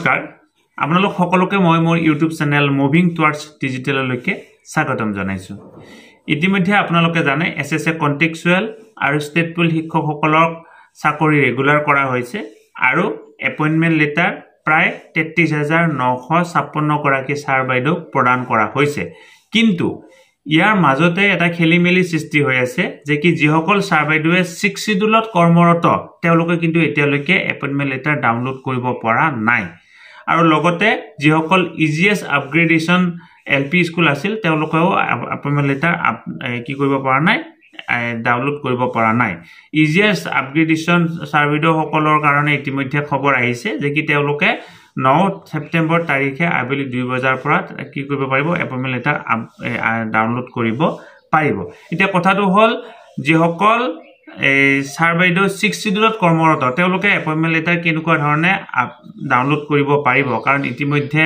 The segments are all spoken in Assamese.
নমস্কাৰ আপোনালোক সকলোকে মই মোৰ ইউটিউব চেনেল মুভিং টুৱাৰ্ডছ ডিজিটেললৈকে স্বাগতম জনাইছো। ইতিমধ্যে আপোনালোকে জানে এসএসএ কন্টেক্সুৱেল আৰু ষ্টেট পুল শিক্ষকসকলক চাকৰি ৰেগুলাৰ কৰা হৈছে আৰু এপইণ্টমেণ্ট লেটাৰ প্ৰায় ৩৩,৯৫৬ গৰাকী ছাৰ বাইদেউ প্ৰদান কৰা হৈছে। কিন্তু ইয়াৰ মাজতে এটা খেলিমেলি সৃষ্টি হৈ আছে যে কি যিসকল ছাৰ বাইদেৱে 6 শিডিউলত কৰ্মৰত তেওঁলোকে কিন্তু এতিয়ালৈকে এপইণ্টমেণ্ট লেটাৰ ডাউনলোড কৰিব পৰা নাই। আৰু লগতে যিসকল ইজিএছ আপগ্ৰেডেশন এলপি স্কুল আছিল তেওঁলোকেও এপইণ্টমেণ্ট লেটাৰ কি কৰিব পৰা নাই ডাউনলোড কৰিব পৰা নাই। ইজিএছ আপগ্ৰেডেশন ছাৰ্ভিডো সকলৰ কাৰণে ইতিমধ্যে খবৰ আহিছে যে কি তেওঁলোকে 9 সেপ্টেম্বৰ তাৰিখে আবেলি 2 বজাৰ পৰা কি কৰিব পাৰিব এপইণ্টমেণ্ট লেটাৰ ডাউনলোড কৰিব পাৰিব। এতিয়া কথাটো হ'ল যিসকল ছাৰ বাইদেউ 6 শিডিউলত কৰ্মৰত তেওঁলোকে এপইণ্টমেণ্ট লেটাৰ কেনেকুৱা ধৰণে ডাউনলোড কৰিব পাৰিব, কাৰণ ইতিমধ্যে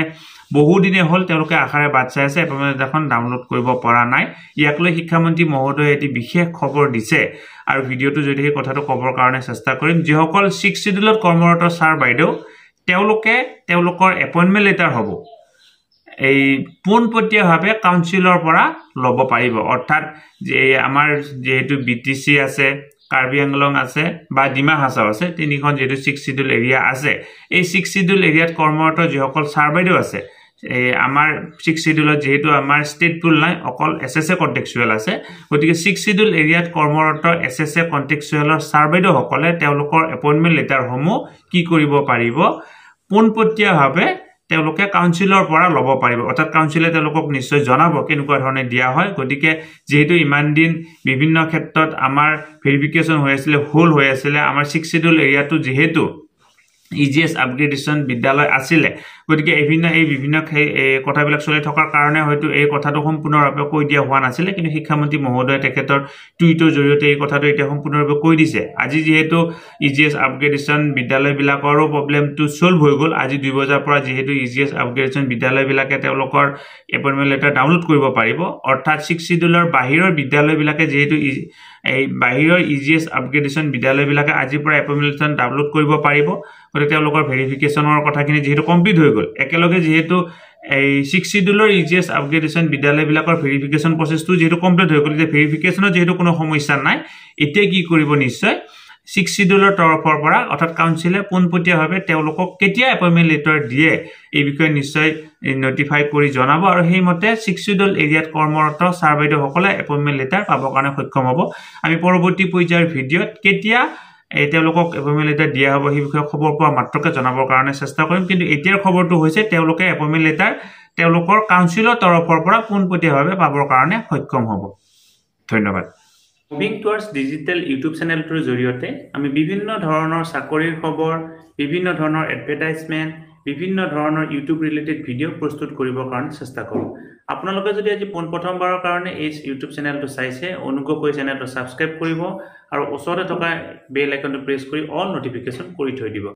বহু দিনে হ'ল তেওঁলোকে আশাৰে বাট চাই আছে, এপইণ্টমেণ্ট লেটাৰখন ডাউনলোড কৰিব পৰা নাই। ইয়াক লৈ শিক্ষামন্ত্ৰী মহোদয়ে এটি বিশেষ খবৰ দিছে আৰু ভিডিঅ'টো যদি সেই কথাটো ক'বৰ কাৰণে চেষ্টা কৰিম। যিসকল 6 শিডিউলত কৰ্মৰত ছাৰ বাইদেউ তেওঁলোকে তেওঁলোকৰ এপইণ্টমেণ্ট লেটাৰ হ'ব এই পোনপটীয়াভাৱে কাউন্সিলৰ পৰা ল'ব পাৰিব। অৰ্থাৎ যে আমাৰ যেহেতু বিটিসি আছে, কাৰ্বি আংলং আছে বা ডিমা হাছাও আছে, তিনিখন যেহেতু 6 শিডিউল এৰিয়া আছে, এই 6 শিডিউল এৰিয়াত কৰ্মৰত যিসকল ছাৰ বাইদেউ আছে আমাৰ 6 শিডিউলত যেহেতু আমাৰ ষ্টেট পুল নাই, অকল এসএসএ কন্টেক্সুৱেল আছে, গতিকে 6 শিডিউল এৰিয়াত কৰ্মৰত এসএসএ কন্টেক্সুৱেলৰ ছাৰ বাইদেউসকলে তেওঁলোকৰ এপইণ্টমেণ্ট লেটাৰসমূহ কি কৰিব পাৰিব পোনপটীয়াভাৱে তেওঁলোকে কাউন্সিলৰ পৰা ল'ব পাৰিব। অৰ্থাৎ কাউন্সিলে তেওঁলোকক নিশ্চয় জনাব কেনেকুৱা ধৰণে দিয়া হয়। গতিকে যেহেতু ইমান দিন বিভিন্ন ক্ষেত্ৰত আমাৰ ভেৰিফিকেশ্যন হৈ আছিলে, ভুল হৈ আছিলে, আমাৰ 6 শিডিউল এৰিয়াটো যিহেতু ইজিএছ আপগ্ৰেডেশন বিদ্যালয় আছিলে, গতিকে এই বিভিন্ন কথাবিলাক চলি থকাৰ কাৰণে হয়তো এই কথাটো সম্পূৰ্ণৰূপে কৈ দিয়া হোৱা নাছিলে। কিন্তু শিক্ষামন্ত্ৰী মহোদয়ে তেখেতৰ টুইটৰ জৰিয়তে এই কথাটো এতিয়া সম্পূৰ্ণৰূপে কৈ দিছে। আজি যিহেতু ইজিএছ আপগ্ৰেডেশন বিদ্যালয়বিলাকৰো প্ৰব্লেমটো চল্ভ হৈ গ'ল, আজি 2 বজাৰ পৰা যিহেতু ইজিএছ আপগ্ৰেডেশন বিদ্যালয়বিলাকে তেওঁলোকৰ এপইণ্টমেণ্ট লেটাৰ ডাউনলোড কৰিব পাৰিব। অৰ্থাৎ 6 শিডিউলৰ বাহিৰৰ বিদ্যালয়বিলাকে যিহেতু এই বাহিৰৰ ইজিএছ আপগ্ৰেডেশন বিদ্যালয়বিলাকে আজিৰ পৰা এপইণ্টমেণ্ট লেটাৰ ডাউনলোড কৰিব পাৰিব। গতিকে তেওঁলোকৰ ভেৰিফিকেশ্যনৰ কথাখিনি যিহেতু কমপ্লিট হৈ গ'ল, একেলগে যিহেতু এই 6 শিডিউলৰ ইজিএছ আপগ্ৰেডেশন বিদ্যালয়বিলাকৰ ভেৰিফিকেশ্যন প্ৰচেছটো যিহেতু কমপ্লিট হৈ গ'ল, এতিয়া ভেৰিফিকেশ্যনৰ যিহেতু কোনো সমস্যা নাই, এতিয়া কি কৰিব নিশ্চয় 6 শিডিউলৰ তৰফৰ পৰা অৰ্থাৎ কাউন্সিলে পোনপটীয়াভাৱে তেওঁলোকক কেতিয়া এপইণ্টমেণ্ট লেটাৰ দিয়ে এই বিষয়ে নিশ্চয় নটিফাই কৰি জনাব আৰু সেইমতে 6 শিডিউল এৰিয়াত কৰ্মৰত ছাৰ বাইদেউসকলে এপইণ্টমেণ্ট লেটাৰ পাবৰ কাৰণে সক্ষম হ'ব। আমি পৰৱৰ্তী পৰ্যায়ৰ ভিডিঅ'ত কেতিয়া তেওঁলোকক এপইণ্টমেণ্ট লেটাৰ দিয়া হ'ব সেই বিষয়ে খবৰ পোৱা মাত্ৰকে জনাবৰ কাৰণে চেষ্টা কৰিম। কিন্তু এতিয়াৰ খবৰটো হৈছে তেওঁলোকে এপইণ্টমেণ্ট লেটাৰ তেওঁলোকৰ কাউন্সিলৰ তৰফৰ পৰা পোনপটীয়াভাৱে পাবৰ কাৰণে সক্ষম হ'ব। ধন্যবাদ। মুভিং টুৱাৰ্ডছ ডিজিটেল ইউটিউব চেনেলটোৰ জৰিয়তে আমি বিভিন্ন ধৰণৰ চাকৰিৰ খবৰ, বিভিন্ন ধৰণৰ এডভাৰটাইজমেণ্ট, বিভিন্ন ধৰণৰ ইউটিউব ৰিলেটেড ভিডিঅ' প্ৰস্তুত কৰিবৰ কাৰণে চেষ্টা কৰোঁ। আপোনালোকে যদি আজি পোনপ্ৰথমবাৰৰ কাৰণে এই ইউটিউব চেনেলটো চাইছে, অনুগ্ৰহ কৰি চেনেলটো ছাবস্ক্ৰাইব কৰিব আৰু ওচৰতে থকা বেল আইকনটো প্ৰেছ কৰি অল নটিফিকেশ্যন কৰি থৈ দিব।